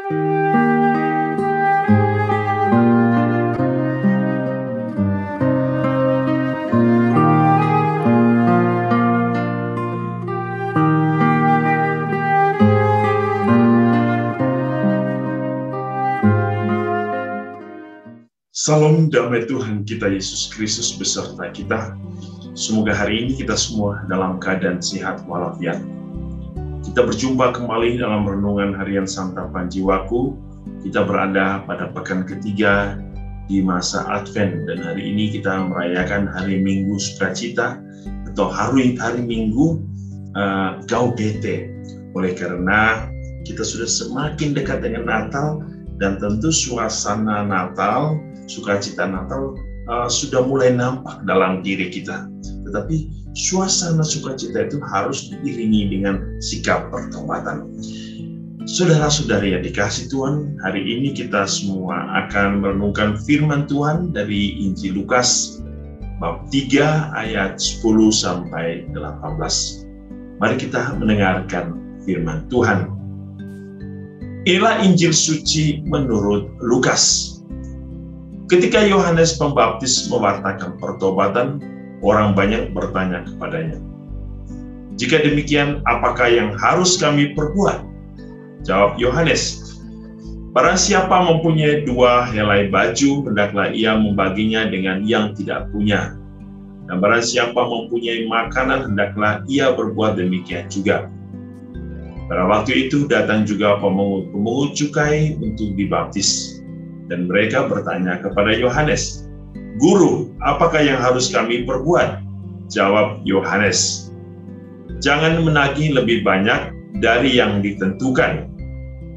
Salam damai Tuhan kita Yesus Kristus beserta kita. Semoga hari ini kita semua dalam keadaan sehat walafiat. Kita berjumpa kembali dalam renungan harian santapan jiwaku. Kita berada pada pekan ketiga di masa Advent, dan hari ini kita merayakan hari Minggu Sukacita atau hari Minggu Gaudete. Oleh karena kita sudah semakin dekat dengan Natal, dan tentu suasana Natal, sukacita Natal sudah mulai nampak dalam diri kita. Tetapi suasana sukacita itu harus diiringi dengan sikap pertobatan. Saudara-saudari yang dikasihi Tuhan, hari ini kita semua akan merenungkan firman Tuhan dari Injil Lukas bab 3 ayat 10 sampai 18. Mari kita mendengarkan firman Tuhan. Inilah Injil suci menurut Lukas. Ketika Yohanes Pembaptis mewartakan pertobatan, orang banyak bertanya kepadanya, "Jika demikian, apakah yang harus kami perbuat?" Jawab Yohanes, "Barang siapa mempunyai 2 helai baju, hendaklah ia membaginya dengan yang tidak punya. Dan barang siapa mempunyai makanan, hendaklah ia berbuat demikian juga." Pada waktu itu datang juga pemungut cukai untuk dibaptis, dan mereka bertanya kepada Yohanes, "Guru, apakah yang harus kami perbuat?" Jawab Yohanes, "Jangan menagih lebih banyak dari yang ditentukan."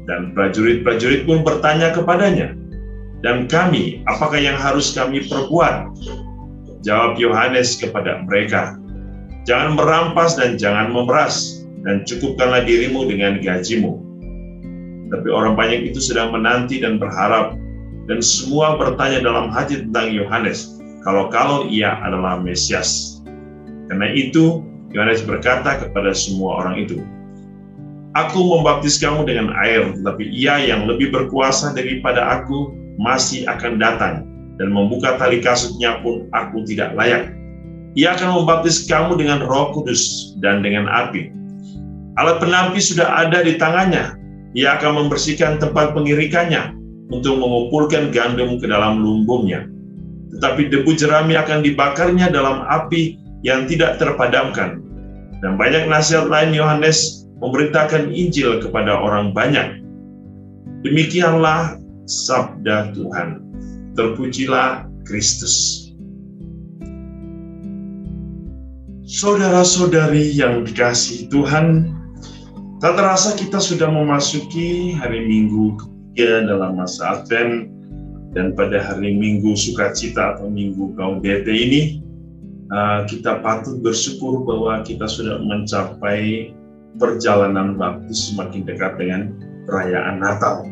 Dan prajurit-prajurit pun bertanya kepadanya, "Dan kami, apakah yang harus kami perbuat?" Jawab Yohanes kepada mereka, "Jangan merampas dan jangan memeras, dan cukupkanlah dirimu dengan gajimu." Tapi orang banyak itu sedang menanti dan berharap, dan semua bertanya dalam hati tentang Yohanes, kalau ia adalah Mesias. Karena itu, Yohanes berkata kepada semua orang itu, "Aku membaptis kamu dengan air, tetapi Ia yang lebih berkuasa daripada aku masih akan datang, dan membuka tali kasutnya pun aku tidak layak. Ia akan membaptis kamu dengan Roh Kudus dan dengan api. Alat penampi sudah ada di tangannya. Ia akan membersihkan tempat pengirikannya untuk mengumpulkan gandum ke dalam lumbungnya. Tetapi debu jerami akan dibakarnya dalam api yang tidak terpadamkan." Dan banyak nasihat lain Yohanes memberitakan Injil kepada orang banyak. Demikianlah sabda Tuhan. Terpujilah Kristus. Saudara-saudari yang dikasihi Tuhan, tak terasa kita sudah memasuki hari Minggu ketiga dalam masa Advent, dan pada hari Minggu Sukacita atau Minggu Gaudete ini, kita patut bersyukur bahwa kita sudah mencapai perjalanan waktu semakin dekat dengan perayaan Natal.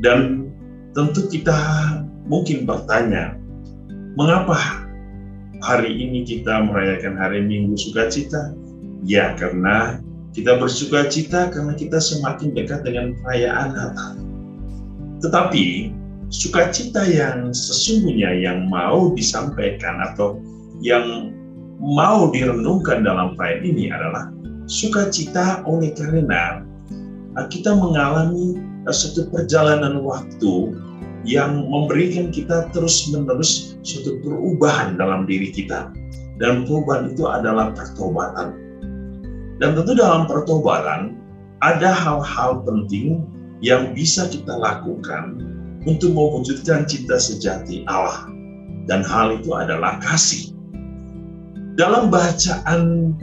Dan tentu kita mungkin bertanya, mengapa hari ini kita merayakan hari Minggu Sukacita? Ya, karena kita bersukacita karena kita semakin dekat dengan perayaan Natal. Tetapi sukacita yang sesungguhnya yang mau disampaikan atau yang mau direnungkan dalam perayaan ini adalah sukacita oleh karena kita mengalami suatu perjalanan waktu yang memberikan kita terus-menerus suatu perubahan dalam diri kita. Dan perubahan itu adalah pertobatan. Dan tentu dalam pertobatan ada hal-hal penting yang bisa kita lakukan untuk mewujudkan cinta sejati Allah. Dan hal itu adalah kasih. Dalam bacaan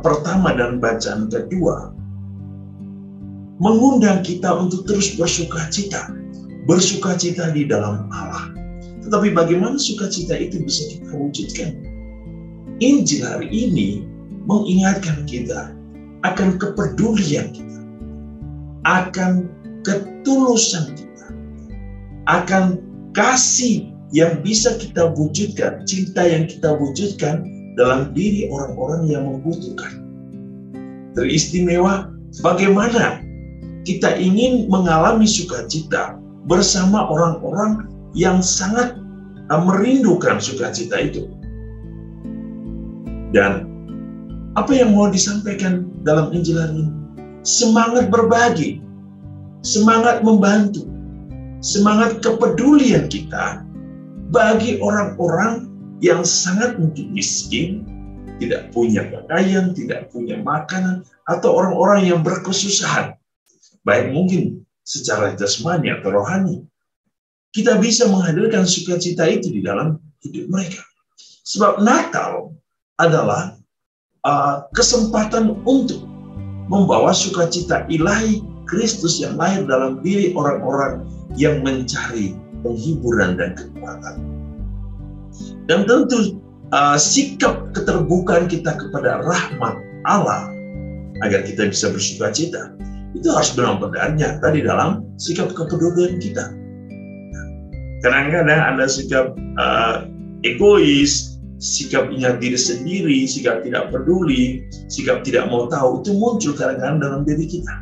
pertama dan bacaan kedua, mengundang kita untuk terus bersukacita. Bersukacita di dalam Allah. Tetapi bagaimana sukacita itu bisa kita wujudkan? Injil hari ini mengingatkan kita akan kepedulian kita, akan ketulusan kita, akan kasih yang bisa kita wujudkan, cinta yang kita wujudkan dalam diri orang-orang yang membutuhkan. Teristimewa bagaimana kita ingin mengalami sukacita bersama orang-orang yang sangat merindukan sukacita itu. Dan apa yang mau disampaikan dalam Injil hari ini? Semangat berbagi, semangat membantu, semangat kepedulian kita bagi orang-orang yang sangat mungkin miskin, tidak punya pakaian, tidak punya makanan, atau orang-orang yang berkesusahan, baik mungkin secara jasmani atau rohani. Kita bisa menghadirkan sukacita itu di dalam hidup mereka. Sebab Natal adalah kesempatan untuk membawa sukacita ilahi Kristus yang lahir dalam diri orang-orang yang mencari penghiburan dan kekuatan. Dan tentu sikap keterbukaan kita kepada rahmat Allah agar kita bisa bersukacita itu harus benar-benar nyata di dalam sikap kepedulian kita. Kadang-kadang ada sikap egois, sikap ingat diri sendiri, sikap tidak peduli, sikap tidak mau tahu, itu muncul kadang-kadang dalam diri kita.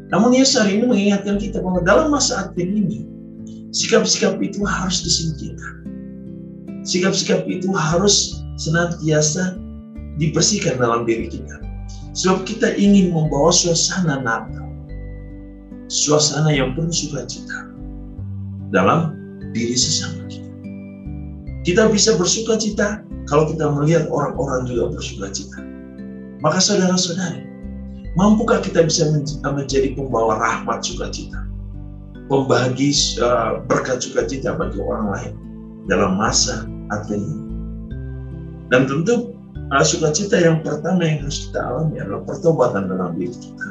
Namun Yesus hari ini mengingatkan kita bahwa dalam masa Advent ini, sikap-sikap itu harus disingkirkan. Sikap-sikap itu harus senantiasa dibersihkan dalam diri kita. Sebab kita ingin membawa suasana Natal, suasana yang penuh sukacita dalam diri sesama kita. Kita bisa bersukacita kalau kita melihat orang-orang juga bersukacita. Maka saudara-saudari, mampukah kita bisa menjadi pembawa rahmat sukacita, pembagi berkat sukacita bagi orang lain dalam masa Advent ini? Dan tentu sukacita yang pertama yang harus kita alami adalah pertobatan dalam diri kita.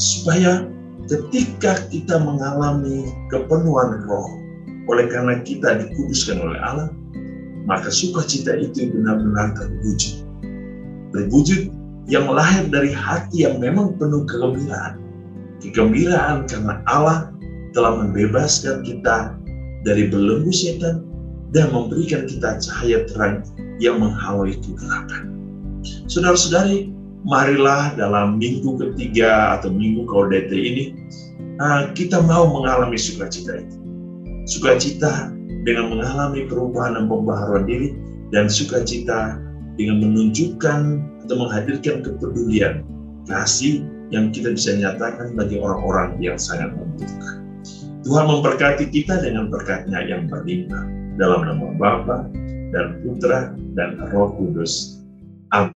Supaya ketika kita mengalami kepenuhan roh, oleh karena kita dikuduskan oleh Allah, maka sukacita itu benar-benar terwujud. Terwujud yang lahir dari hati yang memang penuh kegembiraan. Kegembiraan karena Allah telah membebaskan kita dari belenggu setan dan memberikan kita cahaya terang yang menghalau kegelapan. Saudara-saudari, marilah dalam minggu ketiga atau minggu Gaudete ini kita mau mengalami sukacita itu. Sukacita dengan mengalami perubahan dan pembaharuan diri, dan sukacita dengan menunjukkan atau menghadirkan kepedulian, kasih yang kita bisa nyatakan bagi orang-orang yang sangat membutuhkan. Tuhan memberkati kita dengan berkat-Nya yang berlimpah. Dalam nama Bapa dan Putra dan Roh Kudus. Amin.